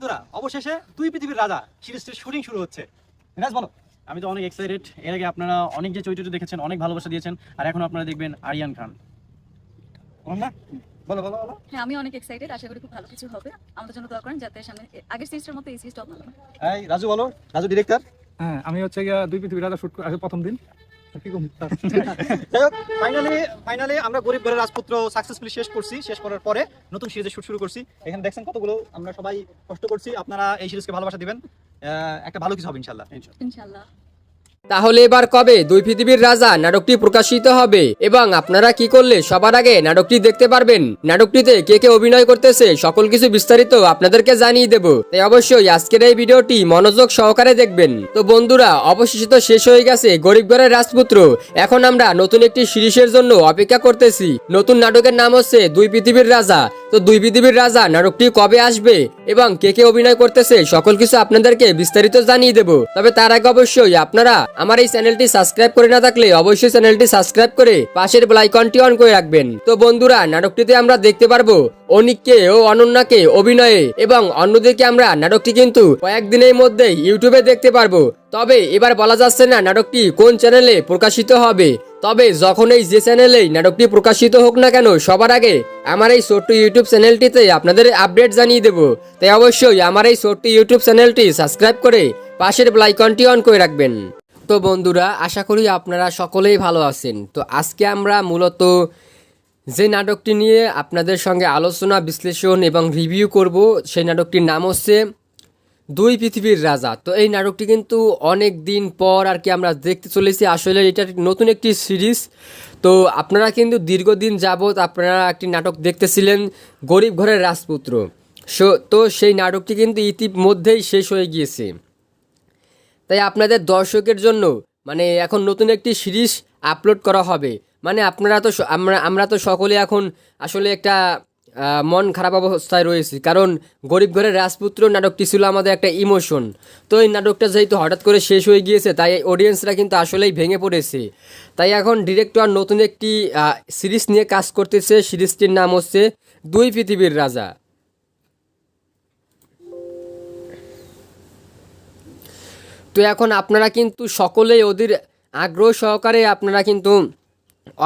বন্ধুরা অবশেষে দুই পৃথিবীর রাজা সিরিজটির শুটিং শুরু হচ্ছে। রাজ বলো। আমি তো অনেক এক্সাইটেড। এর আগে আপনারা অনেক যে চরিত্র দেখেছেন, অনেক ভালোবাসা দিয়েছেন, আর এখন আপনারা দেখবেন আরিয়ান খান। না বলো বলো বলো। হ্যাঁ, আমি অনেক এক্সাইটেড। আশা করি খুব ভালো কিছু হবে। আমাদের জন্য দোয়া করেন যাতে সামনে আগের সিরিজটার মতো এই সিরিজটাও ভালো হয়। এই রাজু বলো, রাজু ডিরেক্টর। হ্যাঁ, আমি হচ্ছে গিয়া দুই পৃথিবীর রাজা শুট আগে প্রথম দিন যাই হোক, ফাইনালি আমরা গরিব ঘরের রাজপুত্র সাকসেসফুলি শেষ করছি। শেষ করার পরে নতুন সিরিজের শুট শুরু করছি। এখানে দেখছেন কতগুলো আমরা সবাই কষ্ট করছি। আপনারা এই সিরিজকে ভালোবাসা দিবেন, একটা ভালো কিছু হবে ইনশাল্লাহ। ইনশাআল্লাহ। তাহলে এবার কবে দুই পৃথিবীর রাজা নাটকটি প্রকাশিত হবে এবং আপনারা কি করলে সবার আগে নাটকটি দেখতে পারবেন, নাটকটিতে কে কে অভিনয় করতেছে, সকল কিছু বিস্তারিত আপনাদেরকে জানিয়ে দেব। তাই অবশ্যই আজকের এই ভিডিওটি মনোযোগ সহকারে দেখবেন। তো বন্ধুরা, অবশেষে তো শেষ হয়ে গেছে গরিব ঘরের রাজপুত্র। এখন আমরা নতুন একটি সিরিজের জন্য অপেক্ষা করতেছি। নতুন নাটকের নাম হচ্ছে দুই পৃথিবীর রাজা। তো দুই পৃথিবীর রাজা নাটকটি কবে আসবে এবং কে কে অভিনয় করতেছে সকল কিছু আপনাদেরকে বিস্তারিত জানিয়ে দেব। তবে তার আগে অবশ্যই আপনারা আমার এই চ্যানেলটি সাবস্ক্রাইব করে না থাকলে অবশ্যই চ্যানেলটি সাবস্ক্রাইব করে পাশের বেল আইকনটি অন করে রাখবেন। তো বন্ধুরা, নাটকটিতে আমরা দেখতে পারবো অনিককে ও অনন্যাকে অভিনয়ে এবং অন্যদিকে আমরা নাটকটি কিন্তু কয়েকদিনের মধ্যেই ইউটিউবে দেখতে পারবো। তবে এবার বলা যাচ্ছে না নাটকটি কোন চ্যানেলে প্রকাশিত হবে। তবে যখনই যে চ্যানেলেই নাটকটি প্রকাশিত হোক না কেন, সবার আগে আমার এই ছোট্ট ইউটিউব চ্যানেলটিতে আপনাদের আপডেট জানিয়ে দেব। তাই অবশ্যই আমার এই ছোট্ট ইউটিউব চ্যানেলটি সাবস্ক্রাইব করে পাশের বেল আইকনটি অন করে রাখবেন। তো বন্ধুরা, আশা করি আপনারা সকলেই ভালো আছেন। তো আজকে আমরা মূলত যে নাটকটি নিয়ে আপনাদের সঙ্গে আলোচনা, বিশ্লেষণ এবং রিভিউ করব, সেই নাটকটির নাম হচ্ছে দুই পৃথিবীর রাজা। তো এই নাটকটি কিন্তু অনেক দিন পর আর কি আমরা দেখতে চলেছি। আসলে এটা নতুন একটি সিরিজ। তো আপনারা কিন্তু দীর্ঘদিন যাবৎ আপনারা একটি নাটক দেখতেছিলেন গরিব ঘরের রাজপুত্র। তো সেই নাটকটি কিন্তু ইতিমধ্যেই শেষ হয়ে গিয়েছে। তাই আপনাদের দর্শকের জন্য মানে এখন নতুন একটি সিরিজ আপলোড করা হবে। মানে আপনারা তো আমরা তো সকলে এখন আসলে একটা মন খারাপ অবস্থায় রয়েছি, কারণ গরিব ঘরের রাজপুত্র নাটকটি ছিল আমাদের একটা ইমোশন। তো এই নাটকটা যেহেতু হঠাৎ করে শেষ হয়ে গিয়েছে, তাই অডিয়েন্সরা কিন্তু আসলেই ভেঙে পড়েছে। তাই এখন ডিরেক্টর নতুন একটি সিরিজ নিয়ে কাজ করতেছে। সিরিজটির নাম হচ্ছে দুই পৃথিবীর রাজা। তো এখন আপনারা কিন্তু সকলেই ওদের আগ্রহ সহকারে আপনারা কিন্তু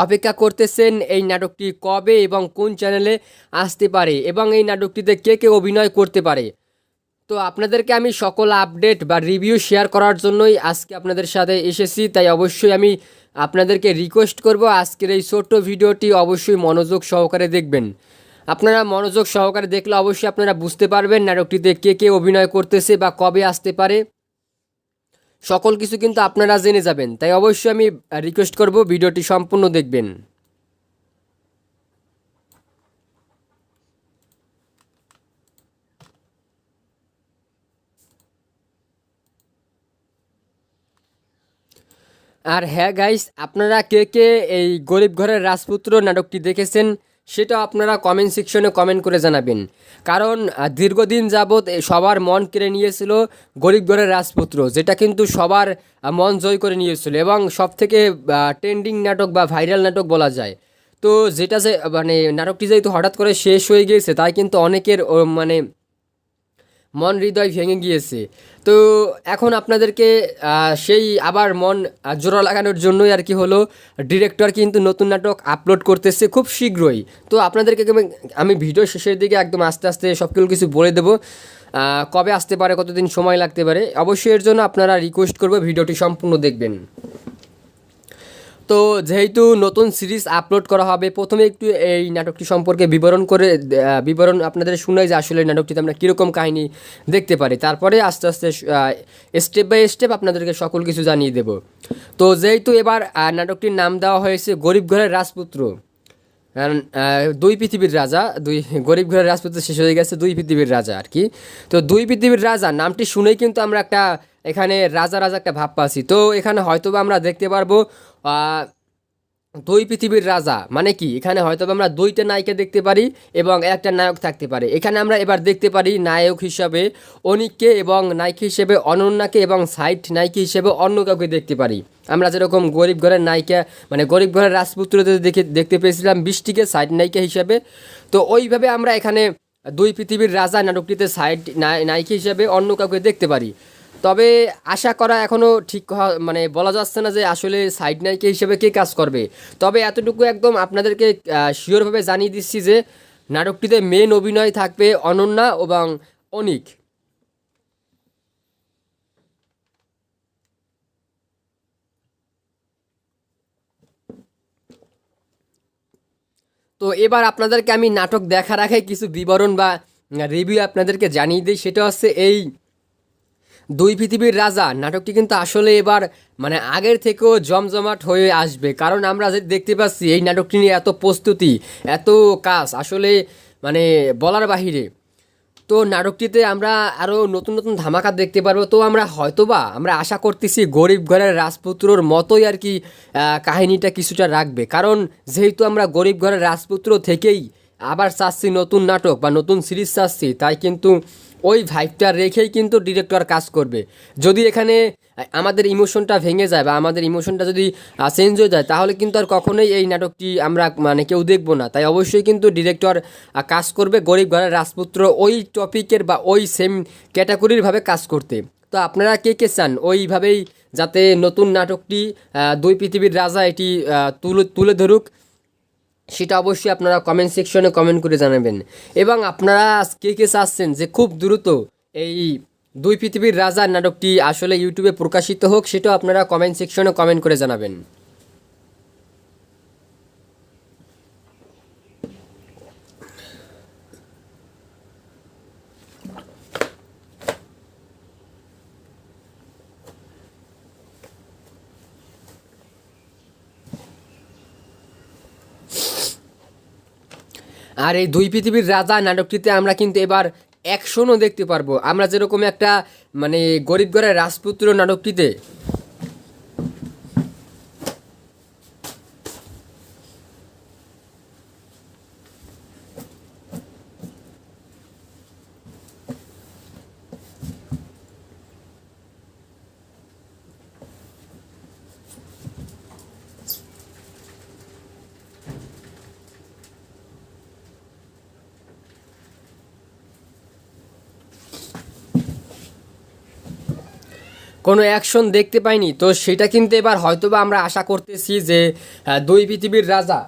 অপেক্ষা করতেছেন এই নাটকটি কবে এবং কোন চ্যানেলে আসতে পারে এবং এই নাটকটিতে কে কে অভিনয় করতে পারে। তো আপনাদেরকে আমি সকল আপডেট বা রিভিউ শেয়ার করার জন্যই আজকে আপনাদের সাথে এসেছি। তাই অবশ্যই আমি আপনাদেরকে রিকোয়েস্ট করব, আজকের এই ছোট্ট ভিডিওটি অবশ্যই মনোযোগ সহকারে দেখবেন। আপনারা মনোযোগ সহকারে দেখলে অবশ্যই আপনারা বুঝতে পারবেন নাটকটিতে কে কে অভিনয় করতেছে বা কবে আসতে পারে, সকল কিছু কিন্তু আপনারা জেনে যাবেন। তাই অবশ্যই আমি রিকোয়েস্ট করব ভিডিওটি সম্পূর্ণ দেখবেন। আর হ্যাঁ গাইস, আপনারা কে কে এই গরিব ঘরের রাজপুত্র নাটকটি দেখেছেন সেটা আপনারা কমেন্ট সেকশনে কমেন্ট করে জানাবেন। কারণ দীর্ঘদিন যাবৎ সবার মন কেড়ে নিয়েছিল গরিব ঘরের রাজপুত্র, যেটা কিন্তু সবার মন জয় করে নিয়েছিল এবং সব থেকে ট্রেন্ডিং নাটক বা ভাইরাল নাটক বলা যায়। তো যেটা যে মানে নাটকটি যেহেতু হঠাৎ করে শেষ হয়ে গিয়েছে, তাই কিন্তু অনেকের মানে মন হৃদয় ভেঙে গিয়েছে। তো এখন আপনাদেরকে সেই আবার মন জোড়া লাগানোর জন্যই আর কি হলো ডিরেক্টর কিন্তু নতুন নাটক আপলোড করতেছে খুব শীঘ্রই। তো আপনাদেরকে আমি ভিডিও শেষের দিকে একদম আস্তে আস্তে সব কিছু বলে দেবো কবে আসতে পারে, কতদিন সময় লাগতে পারে। অবশ্যই এর জন্য আপনারা রিকোয়েস্ট করবো ভিডিওটি সম্পূর্ণ দেখবেন। তো যেহেতু নতুন সিরিজ আপলোড করা হবে, প্রথমে একটু এই নাটকটি সম্পর্কে বিবরণ আপনাদের শোনাই যে আসলে নাটকটিতে আমরা কীরকম কাহিনী দেখতে পারি, তারপরে আস্তে আস্তে স্টেপ বাই স্টেপ আপনাদেরকে সকল কিছু জানিয়ে দেব। তো যেহেতু এবার নাটকটির নাম দেওয়া হয়েছে গরিব ঘরের রাজপুত্র, দুই পৃথিবীর রাজা, গরিব ঘরের রাজপুত্র শেষ হয়ে গেছে, দুই পৃথিবীর রাজা আর কি। তো দুই পৃথিবীর রাজা নামটি শুনেই কিন্তু আমরা একটা এখানে রাজা একটা ভাব পাচ্ছি। তো এখানে হয়তো আমরা দেখতে পারবো দুই পৃথিবীর রাজা মানে কি, এখানে হয়তো আমরা দুইটা নায়িকা দেখতে পারি এবং একটা নায়ক থাকতে পারে। এখানে আমরা এবার দেখতে পারি নায়ক হিসাবে অনিককে এবং নায়িকা হিসেবে অনন্যাকে এবং সাইড নায়িকা হিসেবে অন্য কাউকে দেখতে পারি। আমরা যেরকম গরিব ঘরের নায়িকা মানে গরিব ঘরের রাজপুত্রদের দেখতে পেয়েছিলাম বৃষ্টিকে সাইড নায়িকা হিসেবে, তো ওইভাবে আমরা এখানে দুই পৃথিবীর রাজা নাটকটিতে সাইড নায়িকা হিসেবে অন্য কাউকে দেখতে পারি। তবে আশা করা এখনও ঠিক মানে বলা যাচ্ছে না যে আসলে সাইড নায়িকা হিসেবে কে কাজ করবে। তবে এতটুকু একদম আপনাদেরকে শিওরভাবে জানিয়ে দিচ্ছি যে নাটকটিতে মেন অভিনয় থাকবে অনন্যা এবং অনিক। তো এবার আপনাদেরকে আমি নাটক দেখার আগে কিছু বিবরণ বা রিভিউ আপনাদেরকে জানিয়ে দিই। সেটা হচ্ছে এই দুই পৃথিবীর রাজা নাটকটি কিন্তু আসলে এবার মানে আগের থেকেও জমজমাট হয়ে আসবে, কারণ আমরা যে দেখতে পাচ্ছি এই নাটকটি নিয়ে এত প্রস্তুতি, এত কাজ আসলে মানে বলার বাহিরে। তো নাটকটিতে আমরা আরও নতুন নতুন ধামাকা দেখতে পারবো। তো আমরা হয়তোবা আমরা আশা করতেছি গরিব ঘরের রাজপুত্রর মতোই আর কি কাহিনীটা কিছুটা রাখবে, কারণ যেহেতু আমরা গরিব ঘরের রাজপুত্র থেকেই আবার চাচ্ছি নতুন নাটক বা নতুন সিরিজ চাচ্ছি, তাই কিন্তু ওই ভাইবটা রেখেই কিন্তু ডিরেক্টর কাজ করবে। যদি এখানে আমাদের ইমোশনটা ভেঙে যায় বা আমাদের ইমোশনটা যদি চেঞ্জ হয়ে যায়, তাহলে কিন্তু আর কখনোই এই নাটকটি আমরা মানে কেউ দেখবো না। তাই অবশ্যই কিন্তু ডিরেক্টর কাজ করবে গরিব ঘরের রাজপুত্র ওই টপিকের বা ওই সেম ক্যাটাগরিরভাবে কাজ করতে। তো আপনারা কে কে চান ওইভাবেই যাতে নতুন নাটকটি দুই পৃথিবীর রাজা এটি তুলে ধরুক, সেটা অবশ্যই আপনারা কমেন্ট সেকশনে কমেন্ট করে জানাবেন। এবং আপনারা কে কে চাচ্ছেন যে খুব দ্রুত এই দুই পৃথিবীর রাজা নাটকটি আসলে ইউটিউবে প্রকাশিত হোক, সেটাও আপনারা কমেন্ট সেকশনে কমেন্ট করে জানাবেন। আর এই দুই পৃথিবীর রাজা নাটকটিতে আমরা কিন্তু এবার অ্যাকশনও দেখতে পারবো। আমরা যেরকম একটা মানে গরিব ঘরের রাজপুত্র নাটকটিতে কোনো অ্যাকশন দেখতে পাইনি, তো সেটা কিন্তু এবার হয়তোবা আমরা আশা করতেছি যে দুই পৃথিবীর রাজা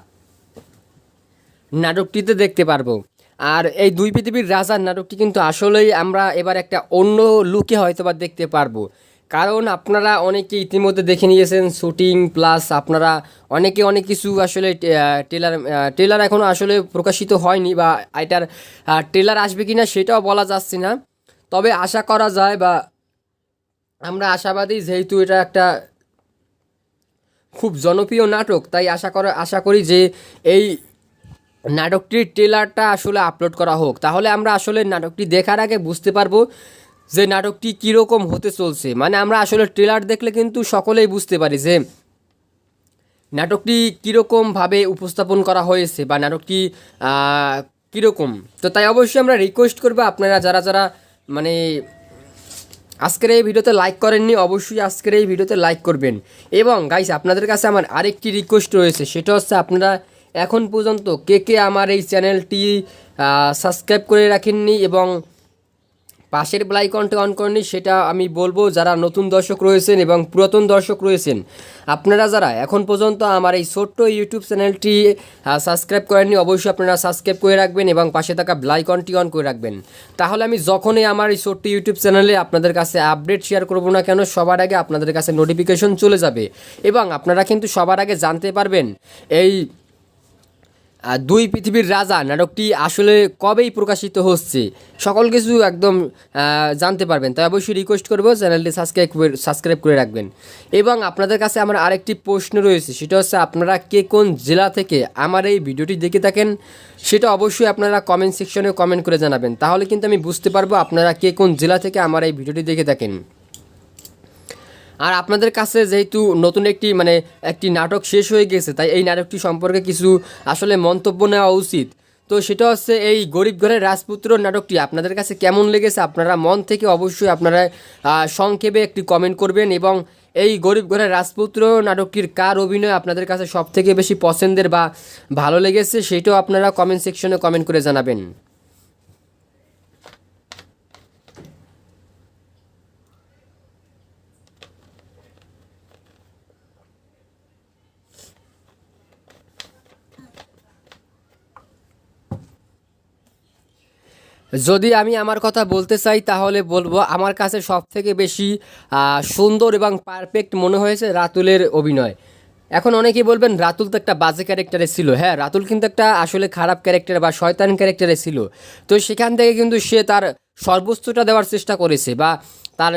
নাটকটিতে দেখতে পারবো। আর এই দুই পৃথিবীর রাজার নাটকটি কিন্তু আসলেই আমরা এবার একটা অন্য লুকে হয়তোবা দেখতে পারবো, কারণ আপনারা অনেকে ইতিমধ্যে দেখে নিয়েছেন শুটিং প্লাস আপনারা অনেকে অনেক কিছু আসলে ট্রেলার এখনও আসলে প্রকাশিত হয়নি বা এটার ট্রেলার আসবে কি না সেটাও বলা যাচ্ছে না। তবে আশা করা যায় বা আমরা আশাবাদী, যেহেতু এটা একটা খুব জনপ্রিয় নাটক, তাই আশা করি যে এই নাটকটির ট্রেলারটা আসলে আপলোড করা হোক, তাহলে আমরা আসলে নাটকটি দেখার আগে বুঝতে পারবো যে নাটকটি কীরকম হতে চলছে। মানে আমরা আসলে ট্রেলার দেখলে কিন্তু সকলেই বুঝতে পারি যে নাটকটি কীরকমভাবে উপস্থাপন করা হয়েছে বা নাটকটি কীরকম। তো তাই অবশ্যই আমরা রিকোয়েস্ট করবো আপনারা যারা মানে আজকের এই ভিডিওতে লাইক করেননি, অবশ্যই আজকের এই ভিডিওতে লাইক করবেন। এবং গাইস আপনাদের কাছে আমার আরেকটি রিকোয়েস্ট রয়েছে, সেটা হচ্ছে আপনারা এখন পর্যন্ত কে কে আমার এই চ্যানেলটি সাবস্ক্রাইব করে রাখেননি এবং পাশের বেল আইকনটি অন করেননি, সেটা আমি বলবো যারা নতুন দর্শক রয়েছেন এবং পুরাতন দর্শক রয়েছেন, আপনারা যারা এখন পর্যন্ত আমার এই ছোট্ট ইউটিউব চ্যানেলটি সাবস্ক্রাইব করেননি, অবশ্যই আপনারা সাবস্ক্রাইব করে রাখবেন এবং পাশে থাকা বেল আইকনটি অন করে রাখবেন। তাহলে আমি যখনই আমার এই ছোট্ট ইউটিউব চ্যানেলে আপনাদের কাছে আপডেট শেয়ার করব না কেন, সবার আগে আপনাদের কাছে নোটিফিকেশন চলে যাবে এবং আপনারা কিন্তু সবার আগে জানতে পারবেন এই দুই পৃথিবীর রাজা নাটকটি আসলে কবেই প্রকাশিত হচ্ছে, সকল কিছু একদম জানতে পারবেন। তাই অবশ্যই রিকোয়েস্ট করবো চ্যানেলটি সাবস্ক্রাইব করে রাখবেন। এবং আপনাদের কাছে আমার আরেকটি প্রশ্ন রয়েছে, সেটা হচ্ছে আপনারা কে কোন জেলা থেকে আমার এই ভিডিওটি দেখে থাকেন, সেটা অবশ্যই আপনারা কমেন্ট সেকশনে কমেন্ট করে জানাবেন, তাহলে কিন্তু আমি বুঝতে পারবো আপনারা কে কোন জেলা থেকে আমার এই ভিডিওটি দেখে থাকেন। আর আপনাদের কাছে যেহেতু নতুন একটি নাটক শেষ হয়ে গেছে, তাই এই নাটকটি সম্পর্কে কিছু আসলে মন্তব্য নেওয়া উচিত। তো সেটা হচ্ছে এই গরিব ঘরের রাজপুত্র নাটকটি আপনাদের কাছে কেমন লেগেছে, আপনারা মন থেকে অবশ্যই আপনারা সংক্ষেপে একটি কমেন্ট করবেন। এবং এই গরিব ঘরের রাজপুত্র নাটকটির কার অভিনয় আপনাদের কাছে সবথেকে বেশি পছন্দের বা ভালো লেগেছে, সেটাও আপনারা কমেন্ট সেকশনে কমেন্ট করে জানাবেন। যদি আমি আমার কথা বলতে চাই তাহলে বলবো আমার কাছে সব থেকে বেশি সুন্দর এবং পারফেক্ট মনে হয়েছে রাতুলের অভিনয়। এখন অনেকেই বলবেন রাতুল তো একটা বাজে ক্যারেক্টারে ছিল, হ্যাঁ রাতুল কিন্তু একটা আসলে খারাপ ক্যারেক্টার বা শয়তান ক্যারেক্টারে ছিল। তো সেখান থেকে কিন্তু সে তার সর্বোচ্চটা দেওয়ার চেষ্টা করেছে, বা তার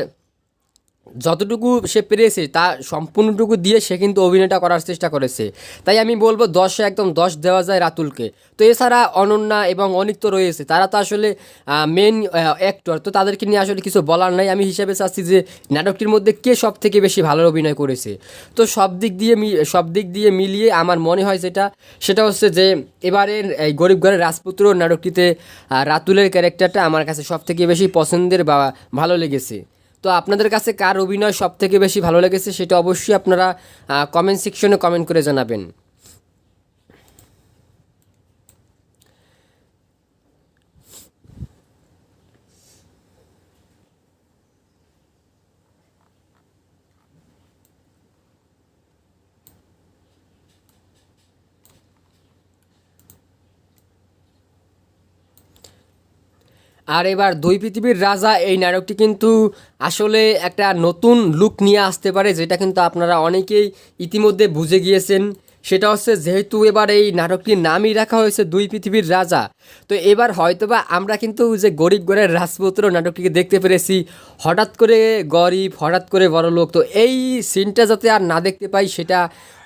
যতটুকু সে পেরেছে তা সম্পূর্ণটুকু দিয়ে সে কিন্তু অভিনয়টা করার চেষ্টা করেছে। তাই আমি বলবো 10-এ একদম 10 দেওয়া যায় রাতুলকে। তো এছাড়া অনন্যা এবং অনিক তো রয়েছে, তারা তো আসলে মেন অ্যাক্টর, তো তাদেরকে নিয়ে আসলে কিছু বলার নাই। আমি হিসাবে চাচ্ছি যে নাটকটির মধ্যে কে সব থেকে বেশি ভালো অভিনয় করেছে। তো সব দিক দিয়ে মিলিয়ে আমার মনে হয় সেটা হচ্ছে যে এবারের এই গরিব ঘরের রাজপুত্র নাটকটিতে রাতুলের ক্যারেক্টারটা আমার কাছে সব থেকে বেশি পছন্দের বা ভালো লেগেছে। তো আপনাদের কাছে কার অভিনয় সব থেকে বেশি ভালো লেগেছে সেটা অবশ্যই আপনারা কমেন্ট সেকশনে কমেন্ট করে জানাবেন। আর এবার দুই পৃথিবীর রাজা এই নাটকটি কিন্তু আসলে একটা নতুন লুক নিয়ে আসতে পারে, যেটা কিন্তু আপনারা অনেকেই ইতিমধ্যে বুঝে গিয়েছেন। সেটা হচ্ছে যেহেতু এবার এই নাটকটির নামই রাখা হয়েছে দুই পৃথিবীর রাজা, তো এবার হয়তোবা আমরা কিন্তু যে গরিব ঘরের রাজপুত্র নাটকটিকে দেখতে পেরেছি, হঠাৎ করে গরিব হঠাৎ করে বড়লোক, তো এই সিনটা যাতে আর না দেখতে পাই সেটা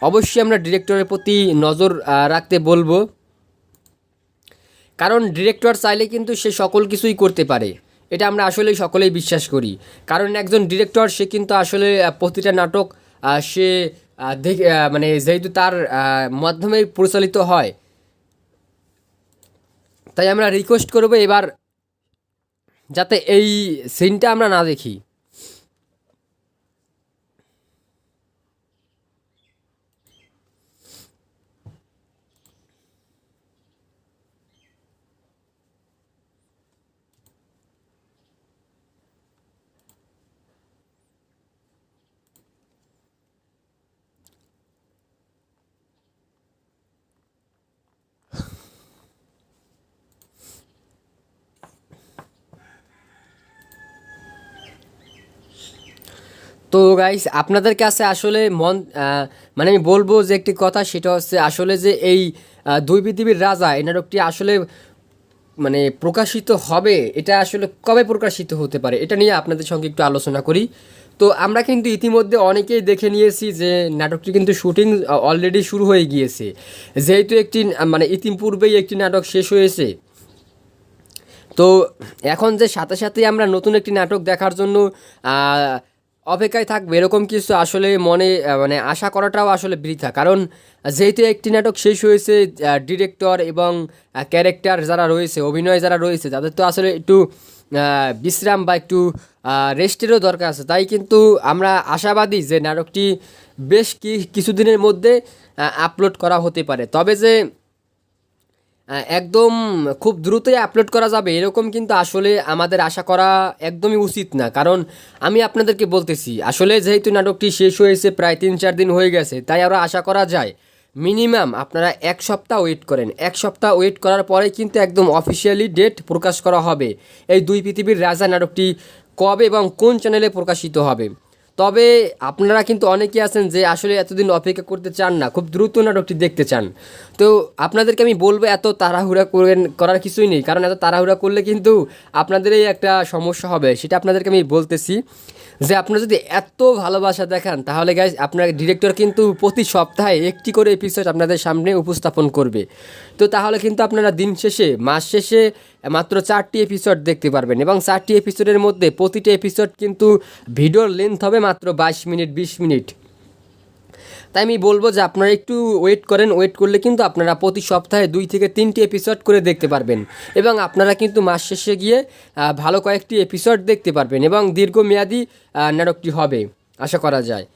অবশ্যই আমরা ডিরেক্টরের প্রতি নজর রাখতে বলবো। কারণ ডিরেক্টর চাইলে কিন্তু সে সকল কিছুই করতে পারে, এটা আমরা আসলে সকলেই বিশ্বাস করি। কারণ একজন ডিরেক্টর সে কিন্তু আসলে প্রতিটা নাটক সে দেখে মানে যেহেতু তার মাধ্যমে পরিচালিত হয়, তাই আমরা রিকোয়েস্ট করবো এবার যাতে এই সিনটা আমরা না দেখি। তো গাইস আপনাদের কাছে আসলে মানে আমি বলবো যে একটি কথা, সেটা হচ্ছে আসলে যে এই দুই পৃথিবীর রাজা এই নাটকটি আসলে মানে প্রকাশিত হবে, এটা আসলে কবে প্রকাশিত হতে পারে এটা নিয়ে আপনাদের সঙ্গে একটু আলোচনা করি। তো আমরা কিন্তু ইতিমধ্যে অনেকেই দেখে নিয়েছি যে নাটকটি কিন্তু শুটিং অলরেডি শুরু হয়ে গিয়েছে, যেহেতু একটি মানে ইতিপূর্বেই একটি নাটক শেষ হয়েছে। তো এখন যে সাথে সাথে আমরা নতুন একটি নাটক দেখার জন্য অপেক্ষায় থাকবে এরকম কিছু আসলে মনে মানে আশা করাটাও আসলে বৃথা। কারণ যেহেতু একটি নাটক শেষ হয়েছে, ডিরেক্টর এবং ক্যারেক্টার যারা রয়েছে, অভিনয় যারা রয়েছে, তাদের তো আসলে একটু বিশ্রাম বা একটু রেস্টেরও দরকার আছে। তাই কিন্তু আমরা আশাবাদী যে নাটকটি বেশ কিছুদিনের মধ্যে আপলোড করা হতে পারে। তবে যে একদম খুব দ্রুতই আপলোড করা যাবে এরকম কিন্তু আসলে আমাদের আশা করা একদমই উচিত না। কারণ আমি আপনাদেরকে বলতেছি আসলে যেহেতু নাটকটি শেষ হয়েছে প্রায় 3-4 দিন হয়ে গেছে, তাই আরও আশা করা যায় মিনিমাম আপনারা 1 সপ্তাহ ওয়েট করেন। 1 সপ্তাহ ওয়েট করার পরেই কিন্তু একদম অফিসিয়ালি ডেট প্রকাশ করা হবে এই দুই পৃথিবীর রাজা নাটকটি কবে এবং কোন চ্যানেলে প্রকাশিত হবে। তবে আপনারা কিন্তু অনেকেই আছেন যে আসলে এতদিন অপেক্ষা করতে চান না, খুব দ্রুত নাটকটি দেখতে চান। তো আপনাদেরকে আমি বলবো এত তাড়াহুড়া করার কিছুই নেই, কারণ এত তাড়াহুড়া করলে কিন্তু আপনাদেরই একটা সমস্যা হবে। সেটা আপনাদেরকে আমি বলতেছি যে আপনারা যদি এত ভালোবাসা দেখান তাহলে গাইজ আপনার ডিরেক্টর কিন্তু প্রতি সপ্তাহে একটি করে এপিসোড আপনাদের সামনে উপস্থাপন করবে। তো তাহলে কিন্তু আপনারা দিন শেষে মাস শেষে মাত্র 4টি এপিসোড দেখতে পারবেন, এবং 4টি এপিসোডের মধ্যে প্রতিটি এপিসোড কিন্তু ভিডিওর লেন্থ হবে মাত্র 22 মিনিট 20 মিনিট। তাই আমি বলবো যে আপনারা একটু ওয়েট করেন, ওয়েট করলে কিন্তু আপনারা প্রতি সপ্তাহে 2 থেকে 3টি এপিসোড করে দেখতে পারবেন, এবং আপনারা কিন্তু মাস শেষে গিয়ে ভালো কয়েকটি এপিসোড দেখতে পারবেন, এবং দীর্ঘমেয়াদী নাটকটি হবে আশা করা যায়।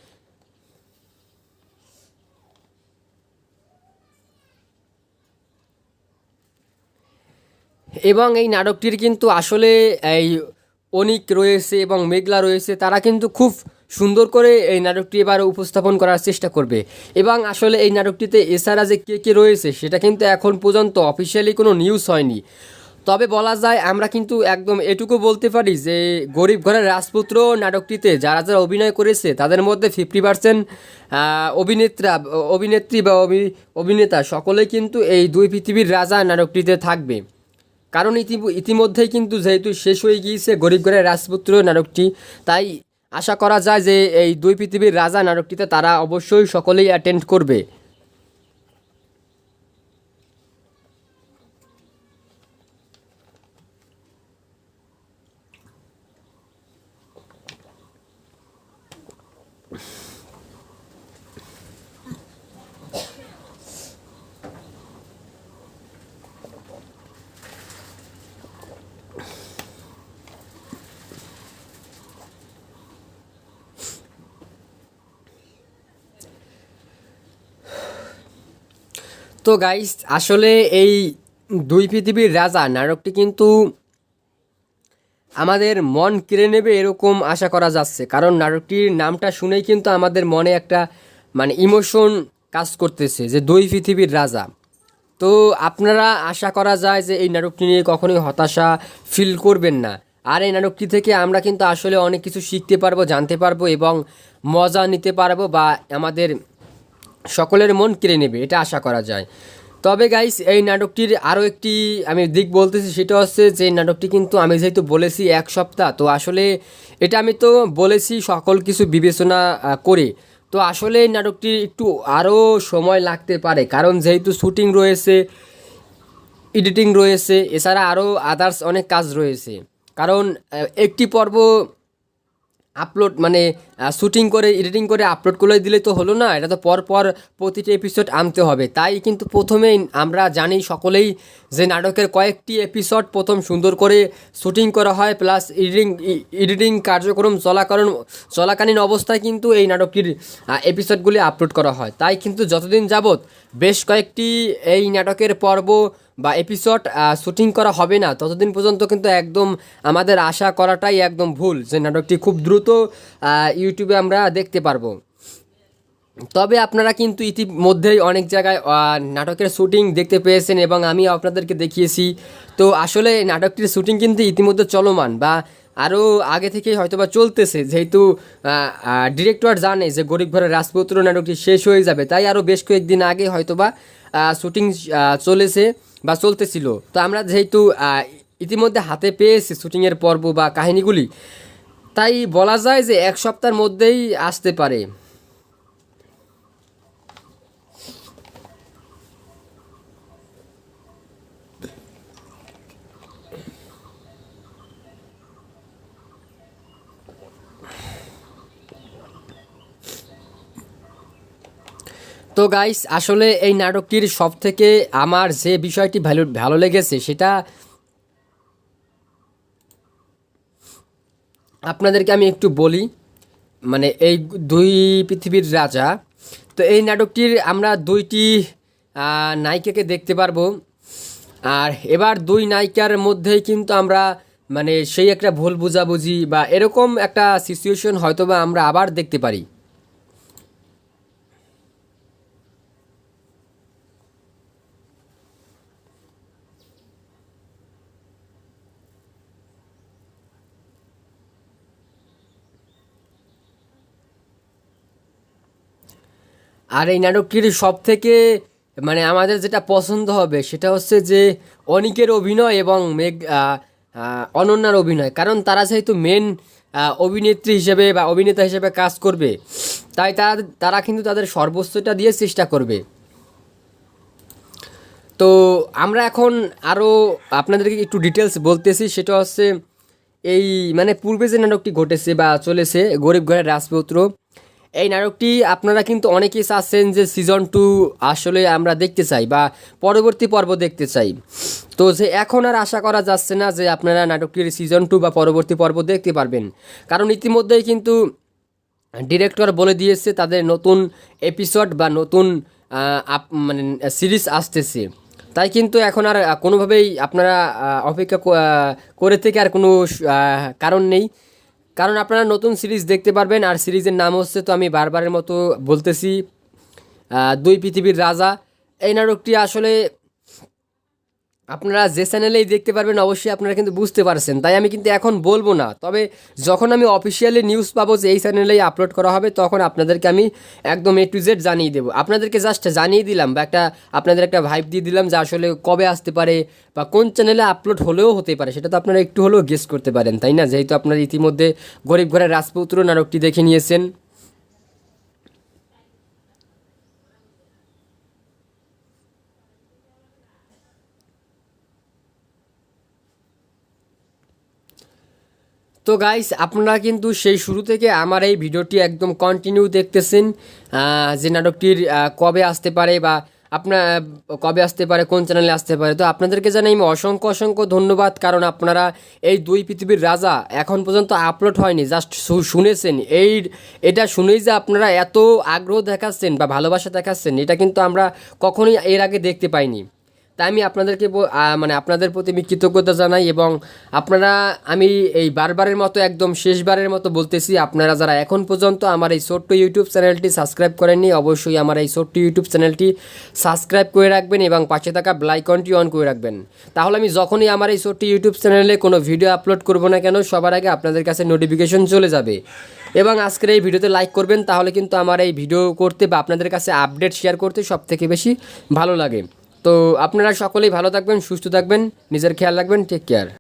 এবং এই নাটকটির কিন্তু আসলে এই অনিক রয়েছে এবং মেঘলা রয়েছে, তারা কিন্তু খুব সুন্দর করে এই নাটকটি এবার উপস্থাপন করার চেষ্টা করবে। এবং আসলে এই নাটকটিতে এছাড়া যে কে কে রয়েছে সেটা কিন্তু এখন পর্যন্ত অফিসিয়ালি কোনো নিউজ হয়নি। তবে বলা যায় আমরা কিন্তু একদম এটুকু বলতে পারি যে গরিব ঘরের রাজপুত্র নাটকটিতে যারা যারা অভিনয় করেছে তাদের মধ্যে 50% অভিনেত্রী বা অভিনেতা সকলেই কিন্তু এই দুই পৃথিবীর রাজা নাটকটিতে থাকবে। কারণ ইতিমধ্যেই কিন্তু যেহেতু শেষ হয়ে গিয়েছে গরিব ঘরের রাজপুত্র নাটকটি, তাই আশা করা যায় যে এই দুই পৃথিবীর রাজা নাটকটিতে তারা অবশ্যই সকলেই অ্যাটেন্ড করবে। তো গাইস, আসলে এই দুই পৃথিবীর রাজা নাটকটি কিন্তু আমাদের মন কেড়ে নেবে এরকম আশা করা যাচ্ছে, কারণ নাটকটির নামটা শুনেই কিন্তু আমাদের মনে একটা মানে ইমোশন কাজ করতেছে যে দুই পৃথিবীর রাজা। তো আপনারা আশা করা যায় যে এই নাটকটি নিয়ে কখনোই হতাশা ফিল করবেন না। আর এই নাটকটি থেকে আমরা কিন্তু আসলে অনেক কিছু শিখতে পারবো, জানতে পারবো এবং মজা নিতে পারবো, বা আমাদের সকলের মন কেড়ে নেবে এটা আশা করা যায়। তবে গাইস, এই নাটকটির আরও একটি আমি দিক বলতেছি, সেটা হচ্ছে যে নাটকটি কিন্তু আমি যেহেতু বলেছি 1 সপ্তাহ, তো আসলে এটা আমি তো বলেছি সকল কিছু বিবেচনা করে, তো আসলে এই নাটকটির একটু আরও সময় লাগতে পারে, কারণ যেহেতু শুটিং রয়েছে, এডিটিং রয়েছে, এছাড়া আরও আদার্স অনেক কাজ রয়েছে। কারণ একটি পর্ব আপলোড মানে শুটিং করে এডিটিং করে আপলোড করে দিলে তো হলো না, এটা তো পরপর প্রতিটি এপিসোড আনতে হবে। তাই কিন্তু প্রথমেই আমরা জানি সকলেই যে নাটকের কয়েকটি এপিসোড প্রথম সুন্দর করে শুটিং করা হয়, প্লাস এডিটিং কার্যক্রম চলাকালীন অবস্থায় কিন্তু এই নাটকটির এপিসোডগুলি আপলোড করা হয়। তাই কিন্তু যতদিন যাবৎ বেশ কয়েকটি এই নাটকের পর্ব বা এপিসোড শুটিং করা হবে না, ততদিন পর্যন্ত কিন্তু একদম আমাদের আশা করাটাই একদম ভুল যে নাটকটি খুব দ্রুত ইউটিউবে আমরা দেখতে পারবো। তবে আপনারা কিন্তু ইতিমধ্যেই অনেক জায়গায় নাটকের শুটিং দেখতে পেয়েছেন এবং আমি আপনাদেরকে দেখিয়েছি। তো আসলে নাটকটির শুটিং কিন্তু ইতিমধ্যে চলমান বা আরও আগে থেকেই হয়তোবা চলতেছে, যেহেতু ডিরেক্টর জানে যে গরিব ঘরের রাজপুত্র নাটকটি শেষ হয়ে যাবে, তাই আরও বেশ কয়েকদিন আগে হয়তোবা শুটিং চলেছে বা চলতেছিল। তো আমরা যেহেতু ইতিমধ্যে হাতে পেয়েছি শুটিংয়ের পর্ব বা কাহিনীগুলি, তাই বলা যায় যে 1 সপ্তাহের মধ্যেই আসতে পারে। তো গাইস, আসলে এই নাটকটির সব থেকে আমার যে বিষয়টি ভালো লেগেছে সেটা আপনাদেরকে আমি একটু বলি। মানে এই দুই পৃথিবীর রাজা, তো এই নাটকটির আমরা 2টি নায়িকাকে দেখতে পারবো। আর এবার 2 নায়িকার মধ্যেই কিন্তু আমরা মানে সেই একটা ভুল বুঝাবুঝি বা এরকম একটা সিচুয়েশন হয়তোবা আমরা আবার দেখতে পারি। আর এই নাটকটির সব থেকে মানে আমাদের যেটা পছন্দ হবে সেটা হচ্ছে যে অনিকের অভিনয় এবং অনন্যার অভিনয়, কারণ তারা যেহেতু মেন অভিনেত্রী হিসেবে বা অভিনেতা হিসেবে কাজ করবে, তাই তারা কিন্তু তাদের সর্বোচ্চটা দিয়ে চেষ্টা করবে। তো আমরা এখন আরও আপনাদেরকে একটু ডিটেলস বলতেছি, সেটা হচ্ছে এই মানে পূর্বে যে নাটকটি ঘটেছে বা চলেছে গরিব ঘরের রাজপুত্র, এই নাটকটি আপনারা কিন্তু অনেকেই চাচ্ছেন যে সিজন 2 আসলে আমরা দেখতে চাই বা পরবর্তী পর্ব দেখতে চাই। তো যে এখন আর আশা করা যাচ্ছে না যে আপনারা নাটকটির সিজন 2 বা পরবর্তী পর্ব দেখতে পারবেন, কারণ ইতিমধ্যেই কিন্তু ডিরেক্টর বলে দিয়েছে তাদের নতুন এপিসোড বা নতুন মানে সিরিজ আসতেছে। তাই কিন্তু এখন আর কোনোভাবেই আপনারা অপেক্ষা করে থেকে আর কোনো কারণ নেই, কারণ আপনারা নতুন সিরিজ দেখতে পারবেন। আর সিরিজের নাম হচ্ছে, তো আমি বারবারের মতো বলতেছি, দুই পৃথিবীর রাজা। এই নাটকটি আসলে আপনারা যে চ্যানেলেই দেখতে পারবেন অবশ্যই আপনারা কিন্তু বুঝতে পারছেন, তাই আমি কিন্তু এখন বলবো না। তবে যখন আমি অফিসিয়ালি নিউজ পাবো যে এই চ্যানেলেই আপলোড করা হবে, তখন আপনাদেরকে আমি একদম A to Z জানিয়ে দেবো। আপনাদেরকে জাস্ট জানিয়ে দিলাম বা আপনাদের একটা ভাইব দিয়ে দিলাম যে আসলে কবে আসতে পারে বা কোন চ্যানেলে আপলোড হলেও হতে পারে, সেটা তো আপনারা একটু হলেও গেস করতে পারেন, তাই না? যেহেতু আপনারা ইতিমধ্যে গরিব ঘরের রাজপুত্র নাটকটি দেখে নিয়েছেন। তো গাইস, আপনারা কিন্তু সেই শুরু থেকে আমার এই ভিডিওটি একদম কন্টিনিউ দেখতেছেন যে নাটকটির কবে আসতে পারে বা আপনার কবে আসতে পারে, কোন চ্যানেলে আসতে পারে। তো আপনাদেরকে জানাই আমি অসংখ্য অসংখ্য ধন্যবাদ, কারণ আপনারা এই দুই পৃথিবীর রাজা এখন পর্যন্ত আপলোড হয়নি, জাস্ট শুনেছেন। এটা শুনেই যে আপনারা এত আগ্রহ দেখাচ্ছেন বা ভালোবাসা দেখাচ্ছেন, এটা কিন্তু আমরা কখনোই এর আগে দেখতে পাইনি। তাই আমি আপনাদেরকে মানে আপনাদের প্রতি আমি কৃতজ্ঞতা জানাই, এবং আমি এই বারবারের মতো একদম শেষবারের মতো বলতেছি, আপনারা যারা এখন পর্যন্ত আমার এই ছোট্ট ইউটিউব চ্যানেলটি সাবস্ক্রাইব করেননি, অবশ্যই আমার এই ছোট্ট ইউটিউব চ্যানেলটি সাবস্ক্রাইব করে রাখবেন এবং পাশে থাকা বেল আইকনটি অন করে রাখবেন। তাহলে আমি যখনই আমার এই ছোট্ট ইউটিউব চ্যানেলে কোনো ভিডিও আপলোড করব না কেন, সবার আগে আপনাদের কাছে নোটিফিকেশন চলে যাবে। এবং আজকের এই ভিডিওতে লাইক করবেন, তাহলে কিন্তু আমার এই ভিডিও করতে বা আপনাদের কাছে আপডেট শেয়ার করতে সবথেকে বেশি ভালো লাগে। তো আপনারা সকলেই ভালো থাকবেন, সুস্থ থাকবেন, নিজের খেয়াল রাখবেন। Take care.